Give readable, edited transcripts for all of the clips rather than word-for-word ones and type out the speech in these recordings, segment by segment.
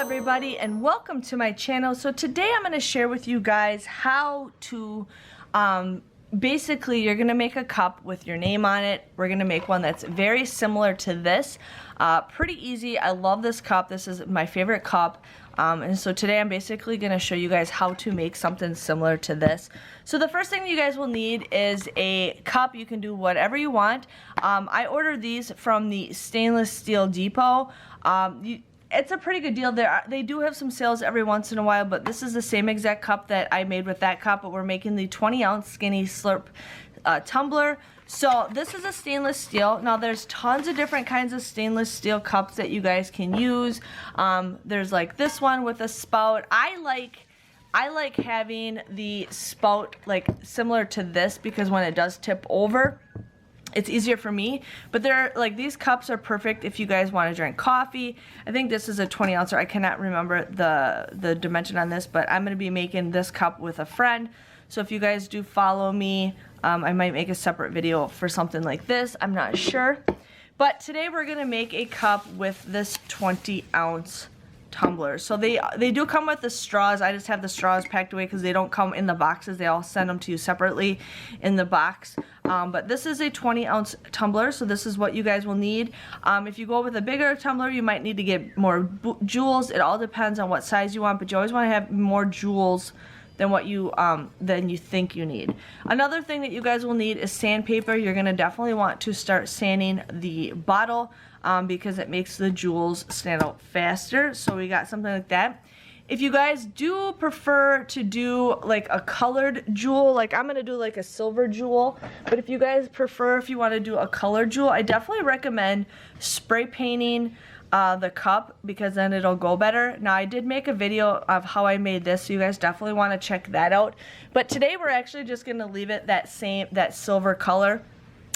everybody, and welcome to my channel. So today I'm going to share with you guys how to basically you're going to make a cup with your name on it. We're going to make one that's very similar to this. Pretty easy. I love this cup. This is my favorite cup. And so today I'm basically going to show you guys how to make something similar to this. So the first thing you guys will need is a cup. You can do whatever you want. I ordered these from the Stainless Steel Depot. It's a pretty good deal. They do have some sales every once in a while, but this is the same exact cup that I made with that cup, but we're making the 20-ounce skinny Slurp tumbler. So this is a stainless steel. Now there's tons of different kinds of stainless steel cups that you guys can use. There's like this one with a spout. I like having the spout like similar to this because when it does tip over, it's easier for me. But they're like, these cups are perfect if you guys want to drink coffee. I think this is a 20 ouncer. I cannot remember the dimension on this, but I'm going to be making this cup with a friend. So if you guys do follow me, I might make a separate video for something like this. I'm not sure. But today we're going to make a cup with this 20-ounce tumbler. So they do come with the straws. I just have the straws packed away because they don't come in the boxes. They all send them to you separately in the box. But this is a 20-ounce tumbler, so this is what you guys will need. If you go with a bigger tumbler, you might need to get more jewels. It all depends on what size you want, but you always want to have more jewels than what you think you need. Another thing that you guys will need is sandpaper. You're gonna definitely want to start sanding the bottle because it makes the jewels stand out faster. So we got something like that. If you guys do prefer to do like a colored jewel, like I'm gonna do like a silver jewel, but if you guys prefer, if you want to do a colored jewel, I definitely recommend spray painting the cup because then it'll go better. Now I did make a video of how I made this, so you guys definitely want to check that out. But today we're actually just going to leave it that silver color.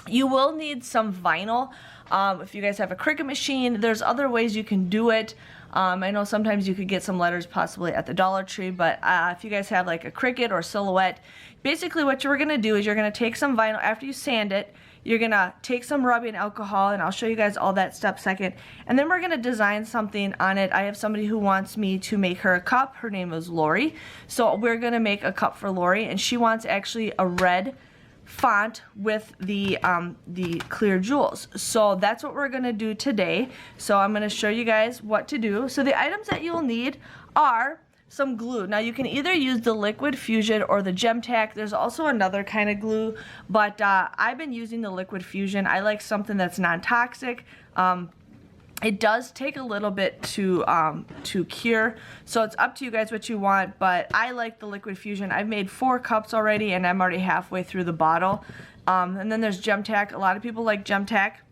You will need some vinyl. If you guys have a Cricut machine, there's other ways you can do it. I know sometimes you could get some letters possibly at the Dollar Tree, but if you guys have like a Cricut or Silhouette, basically what you're going to do is you're going to take some vinyl after you sand it. You're going to take some rubbing alcohol, and I'll show you guys all that step second. And then we're going to design something on it. I have somebody who wants me to make her a cup. Her name is Lori. So we're going to make a cup for Lori, and she wants actually a red font with the clear jewels. So that's what we're going to do today. So I'm going to show you guys what to do. So the items that you'll need are some glue. Now you can either use the Liquid Fusion or the Tack. There's also another kind of glue, but I've been using the Liquid Fusion. I like something that's non-toxic. It does take a little bit to cure, so it's up to you guys what you want, but I like the Liquid Fusion. I've made 4 cups already, and I'm already halfway through the bottle. And then there's Tack. A lot of people like Tack.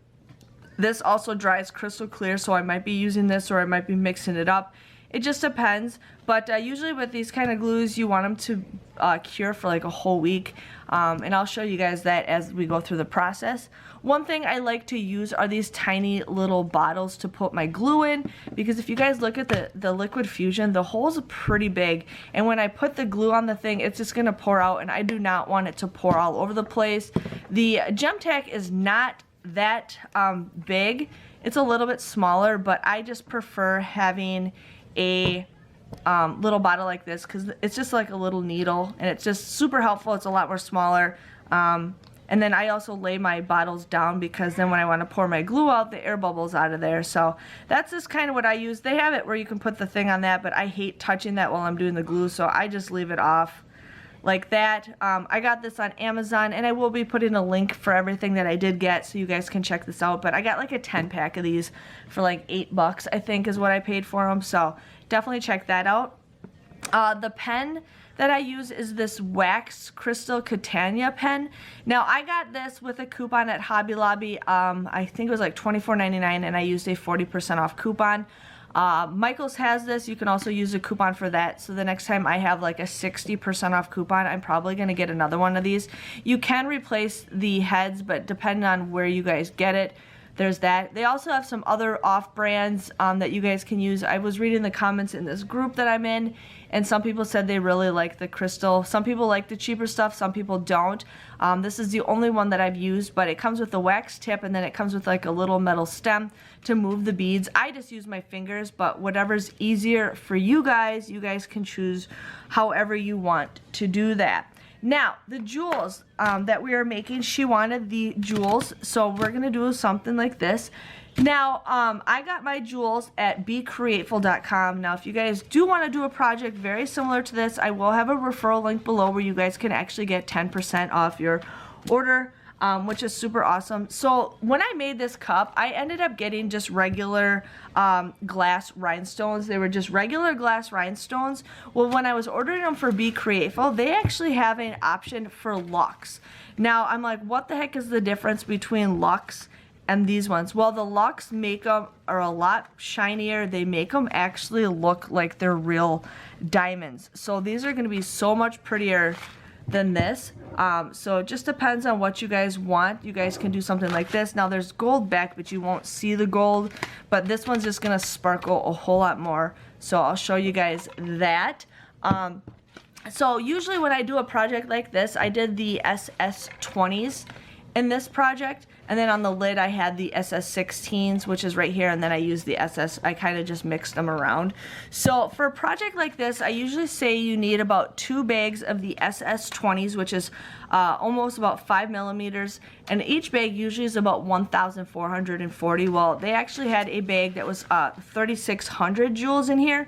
This also dries crystal clear, so I might be using this or I might be mixing it up. It just depends, but usually with these kind of glues, you want them to cure for like a whole week, and I'll show you guys that as we go through the process. One thing I like to use are these tiny little bottles to put my glue in, because if you guys look at the Liquid Fusion, the holes are pretty big, and when I put the glue on the thing, it's just going to pour out, and I do not want it to pour all over the place. The Tack is not that big. It's a little bit smaller, but I just prefer having a little bottle like this because it's just like a little needle, and it's just super helpful. It's a lot more smaller. And then I also lay my bottles down because then when I want to pour my glue out, the air bubbles out of there. So that's just kind of what I use. They have it where you can put the thing on that, but I hate touching that while I'm doing the glue, so I just leave it off like that. I got this on Amazon, and I will be putting a link for everything that I did get so you guys can check this out. But I got like a 10-pack of these for like $8, I think is what I paid for them, so definitely check that out. The pen that I use is this wax Crystal Katana Pen. Now I got this with a coupon at Hobby Lobby. I think it was like $24.99, and I used a 40% off coupon. Michael's has this. You can also use a coupon for that. So the next time I have like a 60% off coupon, I'm probably going to get another one of these. You can replace the heads, but depending on where you guys get it, there's that. They also have some other off brands that you guys can use. I was reading the comments in this group that I'm in, and some people said they really like the crystal. Some people like the cheaper stuff, some people don't. This is the only one that I've used, but it comes with the wax tip, and then it comes with like a little metal stem to move the beads. I just use my fingers, but whatever's easier for you guys can choose however you want to do that. Now, the jewels that we are making, she wanted the jewels, so we're going to do something like this. Now, I got my jewels at becreateful.com. Now, if you guys do want to do a project very similar to this, I will have a referral link below where you guys can actually get 10% off your order, which is super awesome. So when I made this cup, I ended up getting just regular glass rhinestones. They were just regular glass rhinestones. Well, when I was ordering them for Be Createful, they actually have an option for Luxe. Now, I'm like, what the heck is the difference between Luxe and these ones? Well, the Luxe makeup are a lot shinier. They make them actually look like they're real diamonds. So these are going to be so much prettier than this. So it just depends on what you guys want. You guys can do something like this. Now there's gold back, but you won't see the gold, but this one's just gonna sparkle a whole lot more. So I'll show you guys that. So usually when I do a project like this, I did the SS20s in this project, and then on the lid I had the SS16s, which is right here, and then I used the SS. I kind of just mixed them around. So for a project like this, I usually say you need about 2 bags of the SS20s, which is almost about 5 millimeters, and each bag usually is about 1,440. Well, they actually had a bag that was 3,600 jewels in here,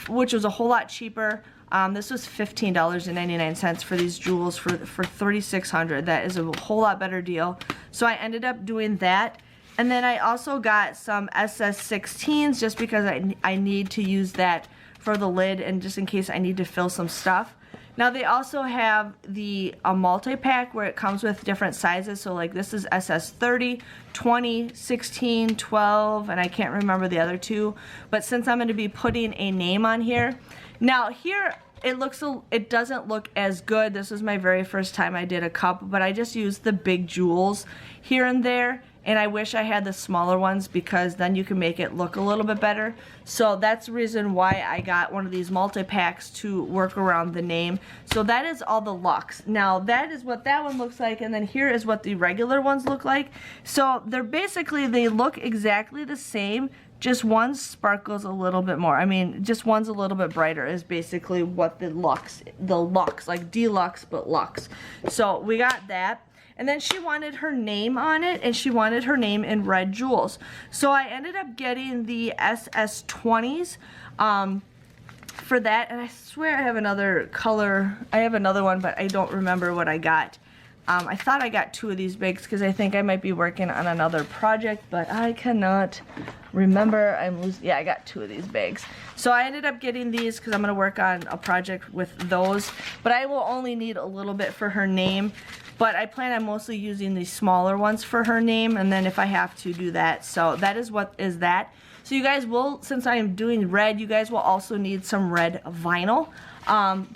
which was a whole lot cheaper. This was $15.99 for these jewels for 3,600. That is a whole lot better deal. So I ended up doing that. And then I also got some SS16s just because I need to use that for the lid and just in case I need to fill some stuff. Now they also have a multi-pack where it comes with different sizes. So like this is SS30, 20, 16, 12, and I can't remember the other two. But since I'm going to be putting a name on here, now here it doesn't look as good. This was my very first time I did a cup, but I just used the big jewels here and there. And I wish I had the smaller ones because then you can make it look a little bit better. So that's the reason why I got one of these multi-packs to work around the name. So that is all the Luxe. Now that is what that one looks like, and then here is what the regular ones look like. So they're basically, they look exactly the same, just one sparkles a little bit more. I mean, just one's a little bit brighter is basically what the Luxe, like deluxe but Luxe. So we got that. And then she wanted her name on it, and she wanted her name in red jewels. So I ended up getting the SS20s for that. And I swear I have another color. I have another one, but I don't remember what I got. I thought I got 2 of these bags because I think I might be working on another project, but I cannot remember. Yeah, I got 2 of these bags. So I ended up getting these because I'm going to work on a project with those. But I will only need a little bit for her name. But I plan on mostly using these smaller ones for her name, and then if I have to do that. So that is what is that. So you guys will, since I am doing red, you guys will also need some red vinyl.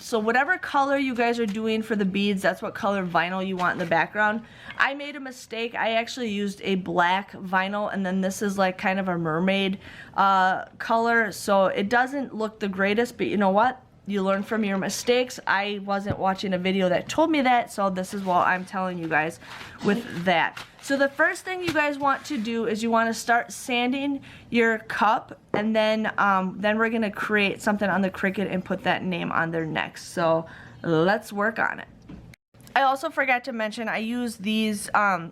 So whatever color you guys are doing for the beads, that's what color vinyl you want in the background. I made a mistake. I actually used a black vinyl, and then this is like kind of a mermaid color. So it doesn't look the greatest, but you know what? You learn from your mistakes. I wasn't watching a video that told me that, so this is what I'm telling you guys with that. So the first thing you guys want to do is you want to start sanding your cup, and then we're going to create something on the Cricut and put that name on there next. So let's work on it. I also forgot to mention I use these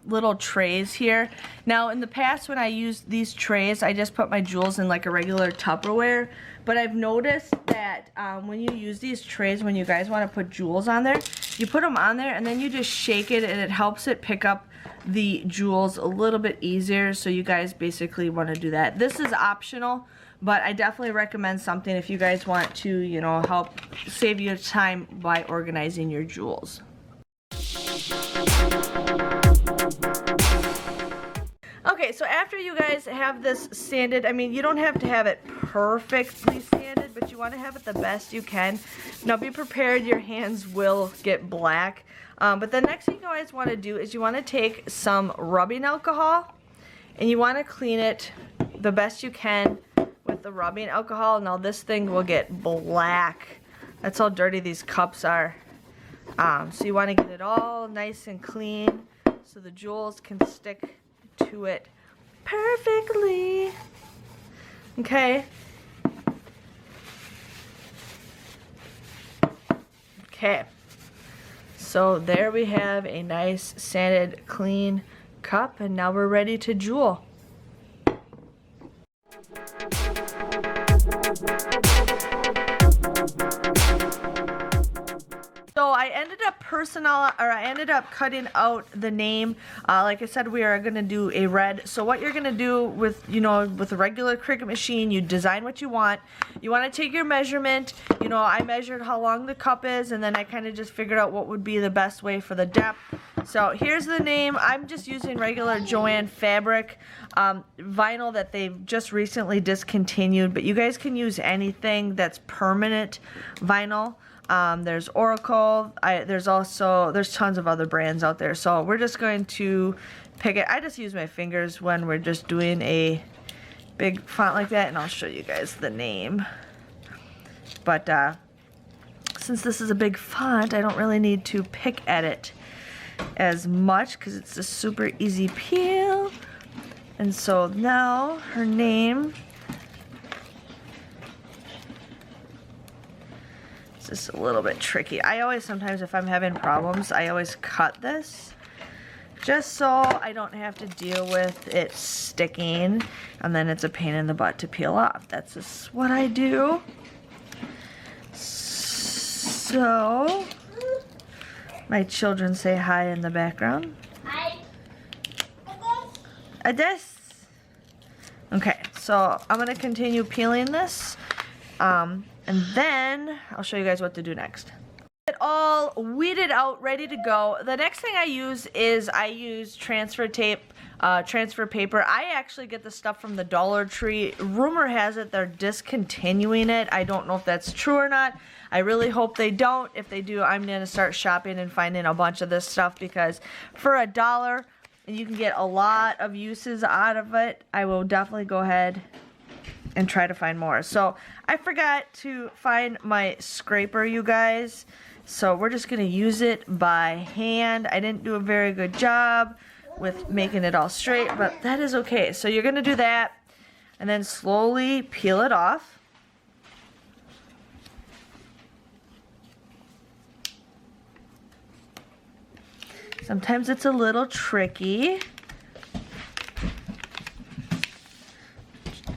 little trays here. Now in the past when I used these trays, I just put my jewels in like a regular Tupperware. But I've noticed that when you use these trays, when you guys want to put jewels on there, you put them on there and then you just shake it and it helps it pick up the jewels a little bit easier. So you guys basically want to do that. This is optional, but I definitely recommend something if you guys want to, you know, help save you time by organizing your jewels. Okay, so after you guys have this sanded, I mean, you don't have to have it perfectly sanded, but you want to have it the best you can. Now be prepared, your hands will get black. But the next thing you guys want to do is you want to take some rubbing alcohol and you want to clean it the best you can with the rubbing alcohol. Now this thing will get black. That's how dirty these cups are. So you want to get it all nice and clean so the jewels can stick to it perfectly. Okay. Okay. So there we have a nice sanded clean cup, and now we're ready to jewel. So I ended up cutting out the name. Like I said, we are going to do a red. So what you're going to do with, with a regular Cricut machine, you design what you want. You want to take your measurement. I measured how long the cup is, and then I kind of just figured out what would be the best way for the depth. So here's the name. I'm just using regular Joann fabric vinyl that they've just recently discontinued, but you guys can use anything that's permanent vinyl. There's Oracle, there's tons of other brands out there, so we're just going to pick it. I just use my fingers when we're just doing a big font like that, and I'll show you guys the name. But since this is a big font, I don't really need to pick at it as much because it's a super easy peel. And so now her name, it's just a little bit tricky. I always, sometimes if I'm having problems, I always cut this just so I don't have to deal with it sticking, and then it's a pain in the butt to peel off. That's just what I do. So my children say hi in the background. Hi. Adis. Okay, so I'm gonna continue peeling this, and then I'll show you guys what to do next. It all weeded out, ready to go. The next thing I use is transfer tape, transfer paper. I actually get the stuff from the Dollar Tree. Rumor has it they're discontinuing it. I don't know if that's true or not. I really hope they don't. If they do, I'm gonna start shopping and finding a bunch of this stuff, because for $1 you can get a lot of uses out of it. I will definitely go ahead and try to find more. So I forgot to find my scraper, you guys. So we're just gonna use it by hand. I didn't do a very good job with making it all straight, but that is okay. So you're gonna do that and then slowly peel it off. Sometimes it's a little tricky.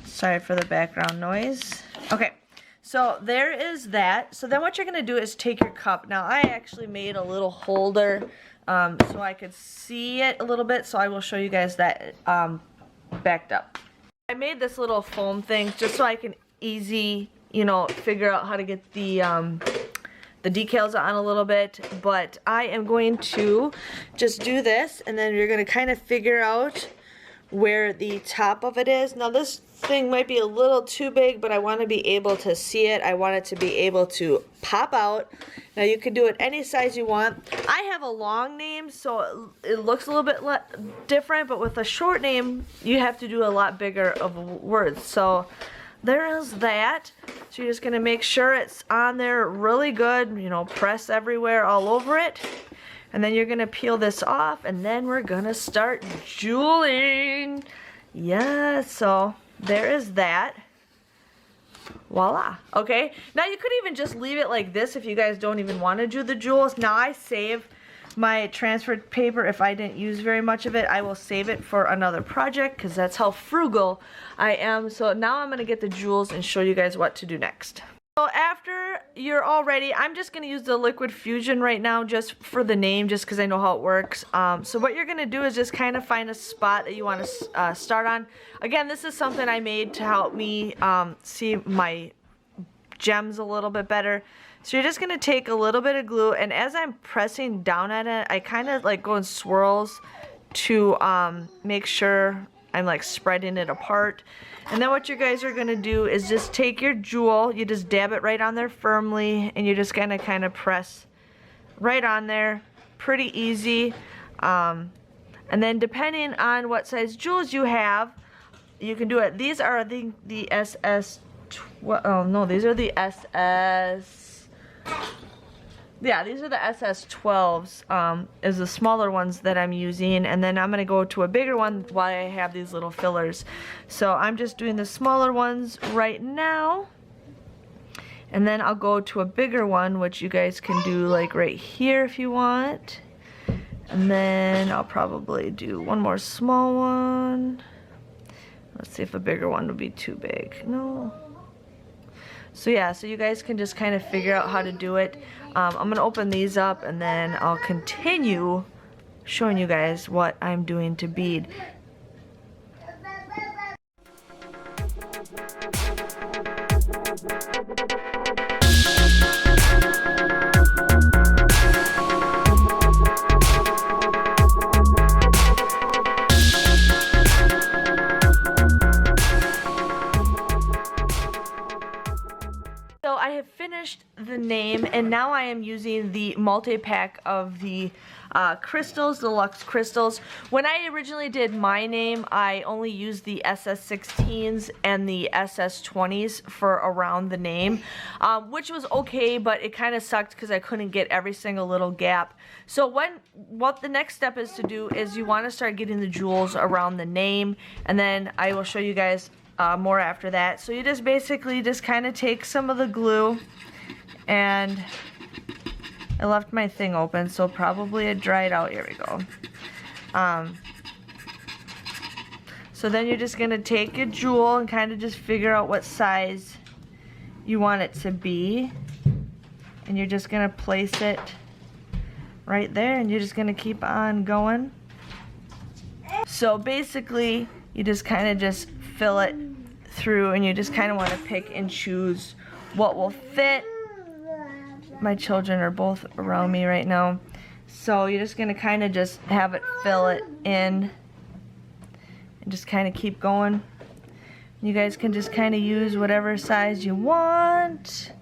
Sorry for the background noise. Okay, so there is that. So then what you're gonna do is take your cup. Now I actually made a little holder so I could see it a little bit, so I will show you guys that backed up. I made this little foam thing just so I can figure out how to get the decals on a little bit, but I am going to just do this, and then you're going to kind of figure out where the top of it is. Now this thing might be a little too big, but I want to be able to see it. I want it to be able to pop out. Now you can do it any size you want. I have a long name, so it looks a little bit different, but with a short name you have to do a lot bigger of words. So there is that. So you're just going to make sure it's on there really good, press everywhere all over it. And then you're going to peel this off, and then we're going to start jeweling. Yeah, so there is that. Voila. Okay, now you could even just leave it like this if you guys don't even want to do the jewels. Now I save my transferred paper. If I didn't use very much of it, I will save it for another project, because that's how frugal I am. So now I'm going to get the jewels and show you guys what to do next. So after you're all ready, I'm just going to use the Liquid Fusion right now just for the name, just because I know how it works. So what you're going to do is just kind of find a spot that you want to start on. Again, this is something I made to help me see my gems a little bit better. So you're just going to take a little bit of glue, and as I'm pressing down at it, I kind of like go in swirls to make sure I'm like spreading it apart. And then what you guys are going to do is just take your jewel, you just dab it right on there firmly, and you're just going to kind of press right on there. Pretty easy. And then depending on what size jewels you have, you can do it. These are the SS, oh no, these are the SS, yeah, these are the SS12s, is the smaller ones that I'm using. And then I'm going to go to a bigger one while I have these little fillers. So I'm just doing the smaller ones right now. And then I'll go to a bigger one, which you guys can do like right here if you want. And then I'll probably do one more small one. Let's see if a bigger one would be too big. No. So yeah, so you guys can just kind of figure out how to do it. I'm going to open these up and then I'll continue showing you guys what I'm doing to bead. So I have finished the name, and now I am using the multi-pack of the crystals, deluxe crystals. When I originally did my name, I only used the SS16s and the SS20s for around the name, which was okay, but it kind of sucked because I couldn't get every single little gap. So what the next step is to do is you want to start getting the jewels around the name, and then I will show you guys more after that. So you just basically just kind of take some of the glue, and I left my thing open, so probably it dried out. Here we go. So then you're just gonna take your jewel and kind of just figure out what size you want it to be, and you're just gonna place it right there, and you're just gonna keep on going. So basically you just kind of just fill it through, and you just kind of want to pick and choose what will fit. My children are both around me right now, so you're just going to kind of just have it fill it in and just kind of keep going. You guys can just kind of use whatever size you want.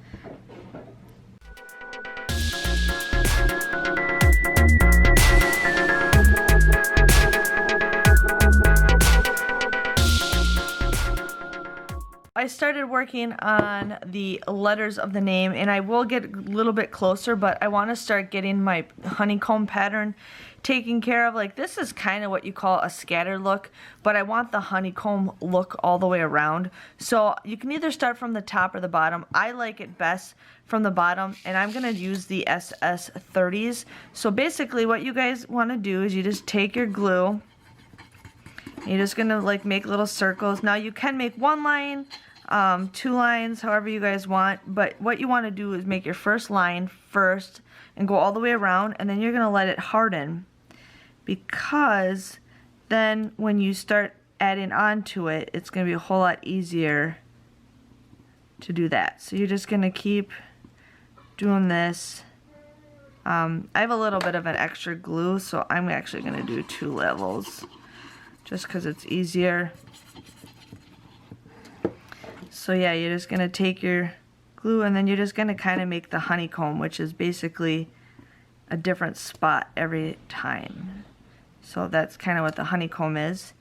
I started working on the letters of the name, and I will get a little bit closer, but I want to start getting my honeycomb pattern taken care of. Like, this is kind of what you call a scatter look, but I want the honeycomb look all the way around. So you can either start from the top or the bottom. I like it best from the bottom, and I'm going to use the SS30s. So basically what you guys want to do is you just take your glue. You're just going to like make little circles. Now you can make one line, 2 lines, however you guys want, but what you want to do is make your first line first and go all the way around, and then you're going to let it harden, because then when you start adding on to it, it's going to be a whole lot easier to do that. So you're just going to keep doing this. I have a little bit of an extra glue, so I'm actually going to do 2 levels just because it's easier. So yeah, you're just going to take your glue, and then you're just going to kind of make the honeycomb, which is basically a different spot every time. So that's kind of what the honeycomb is.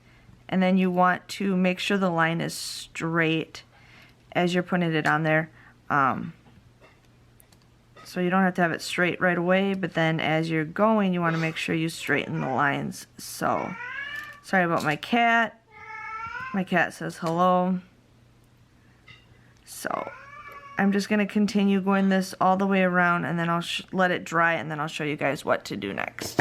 And then you want to make sure the line is straight as you're putting it on there. So you don't have to have it straight right away, but then as you're going, you want to make sure you straighten the lines. So, sorry about my cat. My cat says hello. So I'm just going to continue going this all the way around, and then I'll let it dry, and then I'll show you guys what to do next.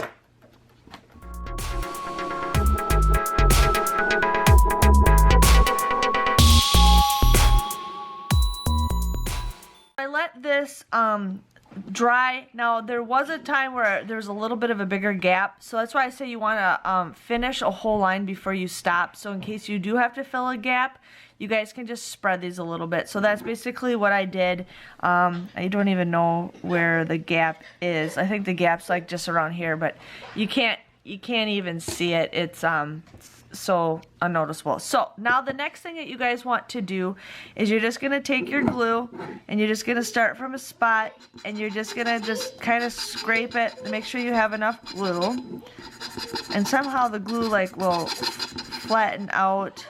I let this dry. Now there was a time where there was a little bit of a bigger gap, so that's why I say you want to finish a whole line before you stop, so in case you do have to fill a gap, you guys can just spread these a little bit. So that's basically what I did. I don't even know where the gap is. I think the gap's like just around here, but you can't even see it. It's so unnoticeable. So now the next thing that you guys want to do is you're just gonna take your glue and you're just gonna start from a spot and you're just gonna kind of scrape it, make sure you have enough glue, and somehow the glue like will flatten out.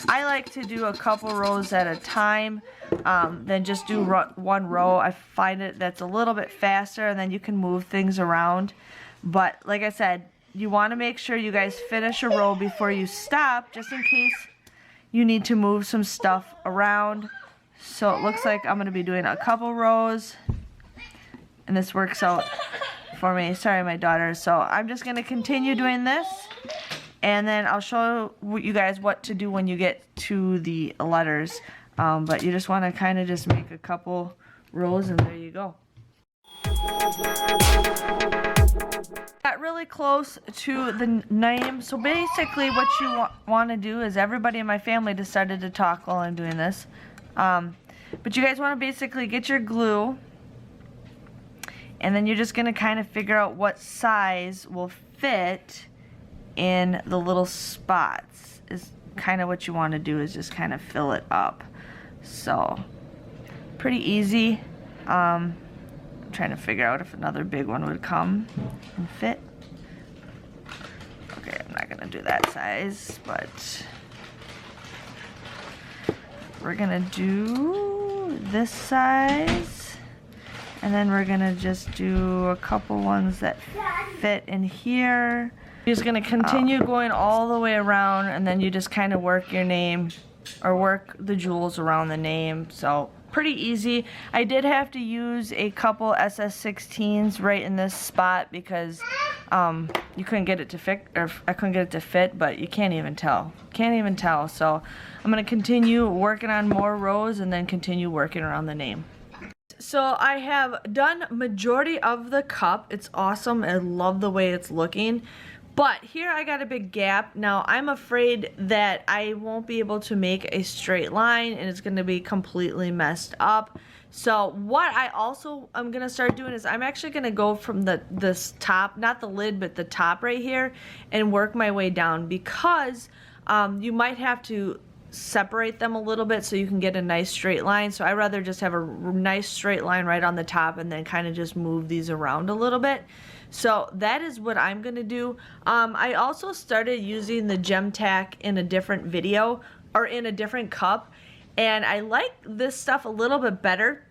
I like to do a couple rows at a time, then just do one row. I find it that's a little bit faster, and then you can move things around. But like I said, you want to make sure you guys finish a row before you stop, just in case you need to move some stuff around. So it looks like I'm going to be doing a couple rows, and this works out for me. Sorry, my daughter. So I'm just going to continue doing this, and then I'll show you guys what to do when you get to the letters. But you just want to kind of just make a couple rows, and there you go. Got really close to the name. So basically what you want to do is, everybody in my family decided to talk while I'm doing this. But you guys want to basically get your glue, and then you're just going to kind of figure out what size will fit in the little spots. Is kind of what you want to do, is just kind of fill it up. So pretty easy. I'm trying to figure out if another big one would come and fit. Okay, I'm not gonna do that size, but we're gonna do this size, and then we're gonna just do a couple ones that fit in here. You're just gonna continue going all the way around, and then you just kind of work your name, or work the jewels around the name. So pretty easy. I did have to use a couple SS16s right in this spot because you couldn't get it to fit, or I couldn't get it to fit, but you can't even tell. So I'm going to continue working on more rows and then continue working around the name. So I have done majority of the cup. It's awesome. I love the way it's looking. But here I got a big gap. Now I'm afraid that I won't be able to make a straight line, and it's going to be completely messed up. So what I also am going to start doing is I'm actually going to go from this top, not the lid, but the top right here, and work my way down, because you might have to separate them a little bit so you can get a nice straight line. So I'd rather just have a nice straight line right on the top and then kind of just move these around a little bit. So that is what I'm going to do. I also started using the gem tack in a different video, or in a different cup, and I like this stuff a little bit better.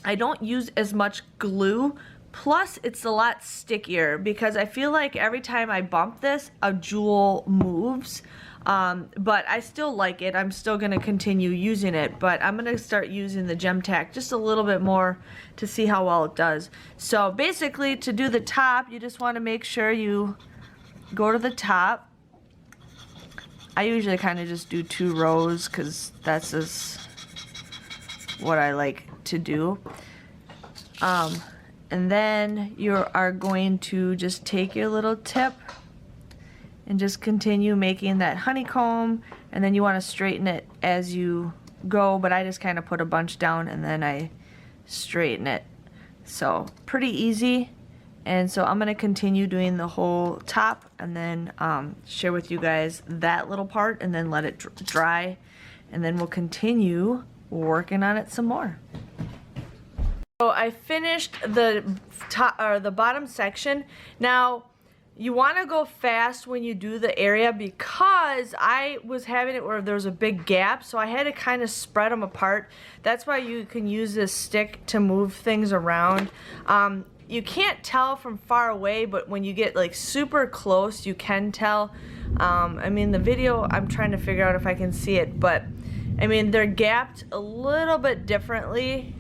I don't use as much glue, plus it's a lot stickier, because I feel like every time I bump this, a jewel moves. But I still like it. I'm still going to continue using it, but I'm going to start using the gem tack just a little bit more to see how well it does. So basically, to do the top, you just want to make sure you go to the top. I usually kind of just do 2 rows because that's just what I like to do. And then you are going to just take your little tip and just continue making that honeycomb, and then you want to straighten it as you go, but I just kind of put a bunch down and then I straighten it. So pretty easy. And so I'm going to continue doing the whole top, and then share with you guys that little part, and then let it dry, and then we'll continue working on it some more. So I finished the top, or the bottom section. Now you want to go fast when you do the area, because I was having it where there was a big gap, so I had to kind of spread them apart. That's why you can use this stick to move things around. You can't tell from far away, but when you get like super close, you can tell. I mean, the video, I'm trying to figure out if I can see it, but I mean, they're gapped a little bit differently.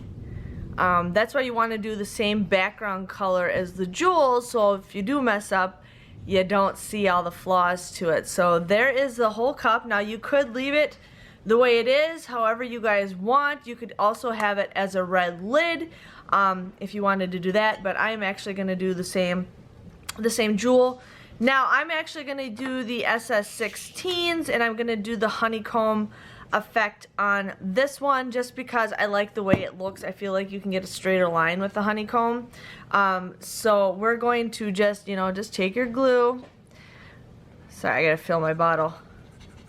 That's why you want to do the same background color as the jewels, so if you do mess up, you don't see all the flaws to it. So there is the whole cup. Now you could leave it the way it is, however you guys want. You could also have it as a red lid if you wanted to do that, but I'm actually going to do the same jewel. Now I'm actually going to do the SS16s, and I'm going to do the honeycomb effect on this one just because I like the way it looks. I feel like you can get a straighter line with the honeycomb. So we're going to just, you know, just take your glue. Sorry, I gotta fill my bottle.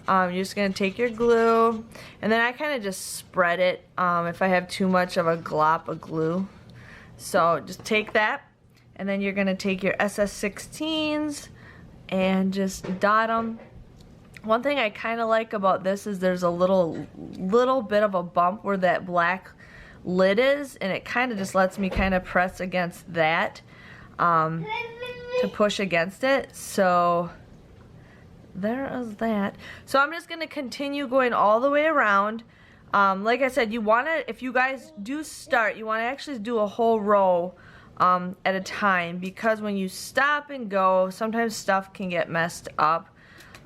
You're just going to take your glue, and then I kind of just spread it if I have too much of a glop of glue. So just take that, and then you're going to take your SS16s and just dot them. One thing I kind of like about this is there's a little bit of a bump where that black lid is, and it kind of just lets me kind of press against that to push against it. So there is that. So I'm just going to continue going all the way around. Like I said, you want to, if you guys do start, you want to actually do a whole row at a time, because when you stop and go, sometimes stuff can get messed up.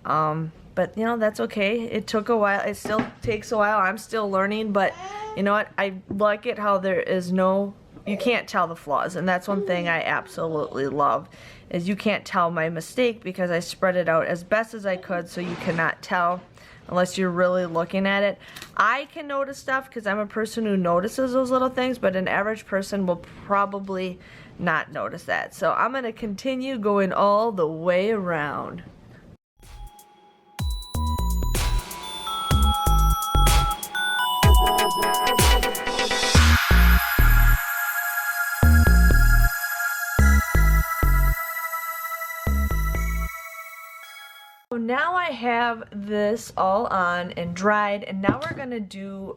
But you know, that's okay. It took a while. It still takes a while. I'm still learning, but you know what? I like it how there is no, you can't tell the flaws, and that's one thing I absolutely love, is you can't tell my mistake because I spread it out as best as I could, so you cannot tell unless you're really looking at it. I can notice stuff because I'm a person who notices those little things, but an average person will probably not notice that. So I'm going to continue going all the way around. Now I have this all on and dried, and now we're going to do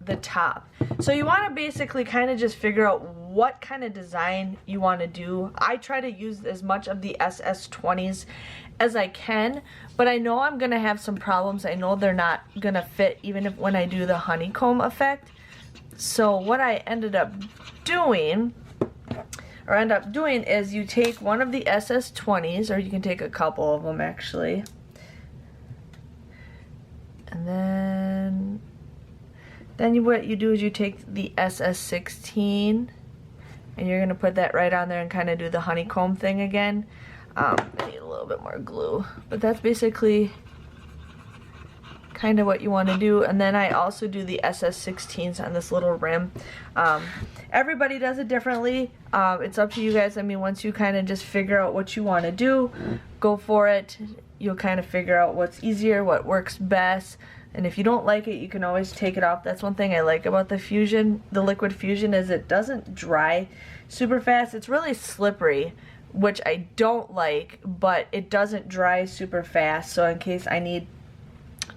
the top. So you want to basically kind of just figure out what kind of design you want to do. I try to use as much of the SS20s as I can, but I know I'm going to have some problems. I know they're not going to fit even if when I do the honeycomb effect. So what I ended up doing is you take one of the SS20s, or you can take a couple of them actually, and then what you do is you take the SS16 and you're gonna put that right on there and kind of do the honeycomb thing again. I need a little bit more glue, but that's basically kind of what you want to do. And then I also do the SS16s on this little rim. Everybody does it differently. It's up to you guys. I mean, once you kind of just figure out what you want to do, go for it. You'll kind of figure out what's easier, what works best. And if you don't like it, you can always take it off. That's one thing I like about the Fusion, the liquid Fusion, is it doesn't dry super fast. It's really slippery, which I don't like, but it doesn't dry super fast. So in case I need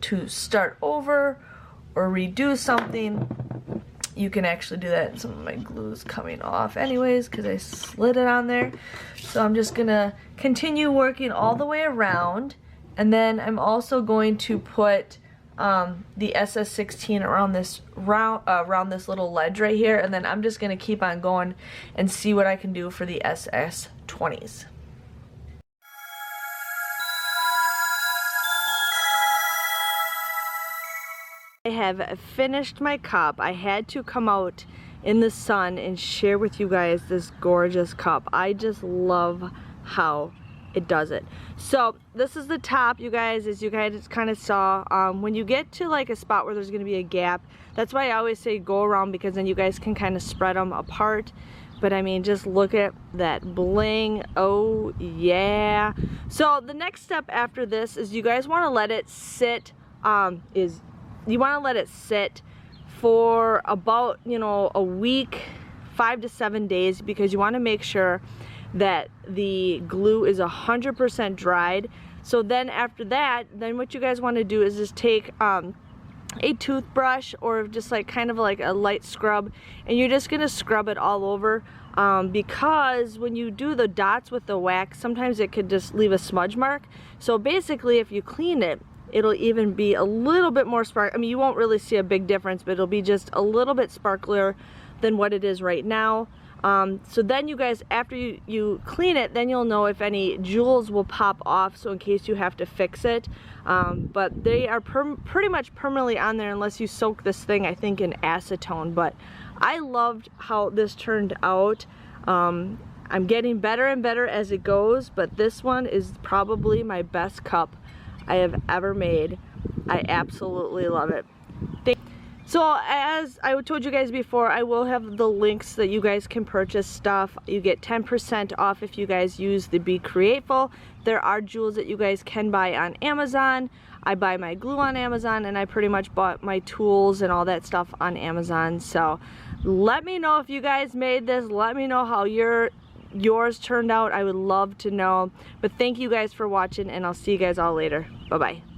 to start over or redo something, you can actually do that. Some of my glue is coming off anyways because I slid it on there. So I'm just gonna continue working all the way around, and then I'm also going to put the SS16 around this little ledge right here, and then I'm just gonna keep on going and see what I can do for the SS20s. I have finished my cup. I had to come out in the sun and share with you guys this gorgeous cup. I just love how it does it. So this is the top, you guys, as you guys kind of saw. When you get to like a spot where there's going to be a gap, that's why I always say go around, because then you guys can kind of spread them apart. But I mean, just look at that bling. Oh yeah. So the next step after this is you guys want to let it sit. You want to let it sit for about, you know, a week, 5 to 7 days, because you want to make sure that the glue is 100% dried. So then after that, then what you guys want to do is just take a toothbrush, or just like kind of like a light scrub, and you're just gonna scrub it all over, because when you do the dots with the wax, sometimes it could just leave a smudge mark. So basically, if you clean it, it'll even be a little bit more I mean, you won't really see a big difference, but it'll be just a little bit sparklier than what it is right now. So then you guys, after you clean it, then you'll know if any jewels will pop off, so in case you have to fix it. But they are pretty much permanently on there unless you soak this thing, I think, in acetone. But I loved how this turned out. I'm getting better and better as it goes, but this one is probably my best cup I have ever made. I absolutely love it. So as I told you guys before, I will have the links that you guys can purchase stuff. You get 10% off if you guys use the Be Createful. There are jewels that you guys can buy on Amazon. I buy my glue on Amazon, and I pretty much bought my tools and all that stuff on Amazon. So let me know if you guys made this. Let me know how yours turned out. I would love to know. But thank you guys for watching, and I'll see you guys all later. Bye-bye.